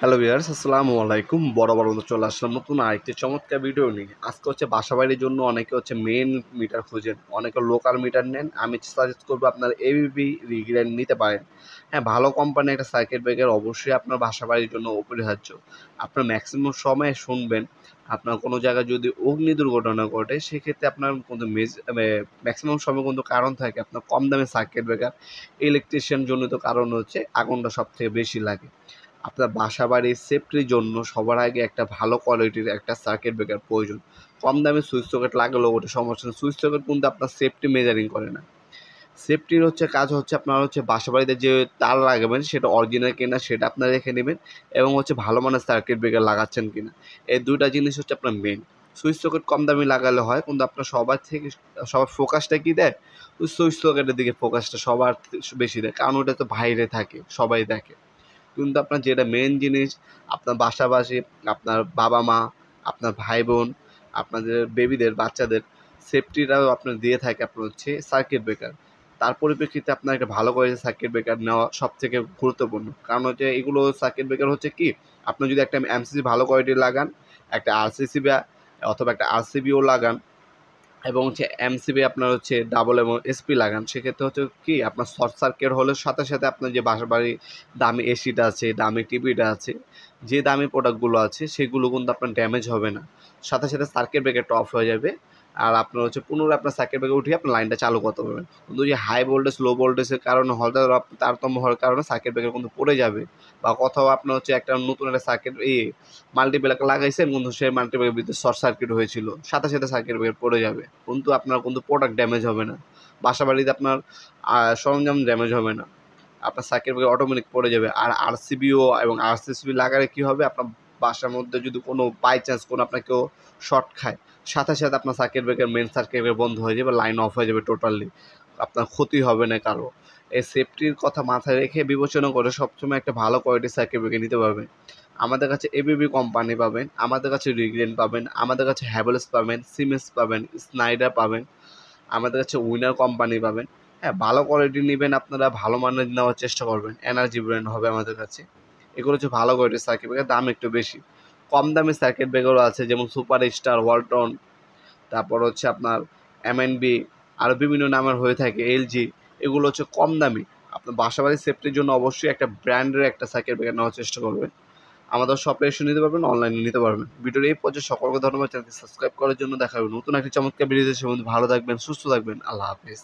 Hello viewers, আসসালামু আলাইকুম। বরাবর মতো চলে আসলাম নতুন আরেকটি চমৎকার ভিডিও নিয়ে। আজকে হচ্ছে বাসাবাড়ির জন্য অনেকে হচ্ছে মেইন মিটার খোঁজেন, অনেকে লোকাল মিটার নেন। আমি সাজেস্ট করবো আপনার এবিবি রিগ্রেড নিতে পারেন। হ্যাঁ, ভালো কোম্পানি একটা সার্কিট ব্রেকার অবশ্যই আপনার বাসাবাড়ির জন্য অপরিহার্য। আপনার ম্যাক্সিমাম সময় শুনবেন আপনার কোনো জায়গায় যদি অগ্নি দুর্ঘটনা ঘটে, সেক্ষেত্রে আপনার কিন্তু ম্যাক্সিমাম সময় কিন্তু কারণ থাকে আপনার কম দামে সার্কিট ব্রেকার। ইলেকট্রিশিয়ান জনিত কারণ হচ্ছে আগুনটা সব থেকে বেশি লাগে। আপনার বাসাবাড়ির সেফটির জন্য সবার আগে একটা ভালো কোয়ালিটির একটা সার্কিট ব্রেকার প্রয়োজন। কম দামে সুইচ সকেট লাগালেও ওটা সমস্যা নেই। সুইচ সকেট কিন্তু আপনার সেফটি মেজারিং করে না। সেফটির হচ্ছে কাজ হচ্ছে আপনার হচ্ছে বাসাবাড়িতে যে তার লাগাবেন সেটা অরিজিনাল কিনা সেটা আপনারা দেখে নেবেন, এবং হচ্ছে ভালো মানের সার্কিট ব্রেকার লাগাচ্ছেন কিনা। এই ২ টা জিনিস হচ্ছে আপনার মেইন। সুইচ সকেট কম দামি লাগালে হয়, কিন্তু আপনার সবার ফোকাসটা কি দেয়? ওই সুইচ সকেটের দিকে ফোকাসটা সবার বেশি দেয়। কারণ ওটা তো বাইরে থাকে, সবাই দেখে। কিন্তু আপনার যেটা মেইন জিনিস, আপনার বাসাবাসী, আপনার বাবা-মা, আপনার ভাই-বোন, আপনাদের বেবিদের, বাচ্চাদের সেফটিটাও আপনার দিয়ে থাকে আপনার হচ্ছে সার্কিট ব্রেকার। তার পরিপ্রেক্ষিতে আপনার একটা ভালো কোয়ালিটির সার্কিট ব্রেকার নেওয়া সবথেকে গুরুত্বপূর্ণ। কারণ হচ্ছে এগুলো সার্কিট ব্রেকার হচ্ছে কি, আপনি যদি একটা এমসিসি ভালো কোয়ালিটির লাগান, একটা আরসিসি বা অথবা একটা আরসিবিও লাগান, এবং হচ্ছে এমসিবি আপনার হচ্ছে ডাবল এবং এসপি লাগান, সেক্ষেত্রে হচ্ছে কি আপনার শর্ট সার্কিট হলে সাথে সাথে আপনার যে বাসাবাড়ি দামি এসিটা আছে, দামি টিভিটা আছে, যে দামি প্রোডাক্টগুলো আছে সেগুলো কিন্তু আপনার ড্যামেজ হবে না। সাথে সাথে সার্কিট ব্রেকারটা অফ হয়ে যাবে, আর আপনার হচ্ছে পুনরায় আপনার সার্কিট ব্রেকার উঠিয়ে আপনার লাইনটা চালু করতে পারবেন। কিন্তু যে হাই ভোল্টেজ লো ভোল্টেজের কারণে হয়তো তারতম্য হওয়ার কারণে সার্কিট ব্রেকার কিন্তু পড়ে যাবে, বা কোথাও আপনার হচ্ছে একটা নতুন একটা সার্কিট মাল্টিপ্লাক লাগাইছেন কিন্তু সেই মাল্টিপ্লাকের ভিতরে শর্ট সার্কিট হয়েছিল, সাথে সাথে সার্কিট ব্রেকার পড়ে যাবে, কিন্তু আপনার কিন্তু প্রোডাক্ট ড্যামেজ হবে না। বাসাবাড়িতে আপনার সরঞ্জাম ড্যামেজ হবে না, আপনার সার্কিট ব্রেকার অটোমেটিক পড়ে যাবে। আর আরসিবিও এবং আরসিসিবি লাগালে কী হবে, আপনার বাসার মধ্যে যদি কোনো বাই চান্স কোনো আপনার কেউ শর্ট খায়, সাথে সাথে আপনার circuit breaker main circuit breaker বন্ধ হয়ে যাবে, লাইন অফ হয়ে যাবে টোটালি। আপনার ক্ষতি হবে না কারো। এই সেফটির কথা মাথায় রেখে বিবেচনা করে সবসময় একটা ভালো কোয়ালিটির সার্কিট ব্রেকার নিতে পারবেন। আমাদের কাছে এবিবি কোম্পানি পাবেন, আমাদের কাছে রিগ্রেন পাবেন, আমাদের কাছে হ্যাভেলস পাবেন, সিমেন্স পাবেন, স্নাইডার পাবেন, আমাদের কাছে উইনার কোম্পানি পাবেন। হ্যাঁ, ভালো কোয়ালিটি নিবেন, আপনারা ভালো মানের নেওয়ার চেষ্টা করবেন। এনার্জি ব্র্যান্ড হবে আমাদের কাছে। এগুলো হচ্ছে ভালো কোয়ালিটির সার্কিট ব্রেকার, দাম একটু বেশি। কম দামি সার্কিট ব্রেকারও আছে, যেমন সুপার স্টার, ওয়ালটন, তারপর হচ্ছে আপনার এমএনবি, আরও বিভিন্ন নামের হয়ে থাকে, এলজি। এগুলো হচ্ছে কম দামি। আপনার বাসাবাড়ির সেফটির জন্য অবশ্যই একটা ব্র্যান্ডের একটা সার্কিট ব্রেকার নেওয়ার চেষ্টা করবেন। আমাদের শপে এসে নিতে পারবেন, অনলাইনে নিতে পারবেন। ভিডিওর এই পর্যায়ে সকলকে ধন্যবাদ। চ্যানেলটি সাবস্ক্রাইব করার জন্য। দেখা হবে নতুন একটি চমৎকার ভিডিওতে। সে ভালো থাকবেন, সুস্থ থাকবেন। আল্লাহ হাফেজ।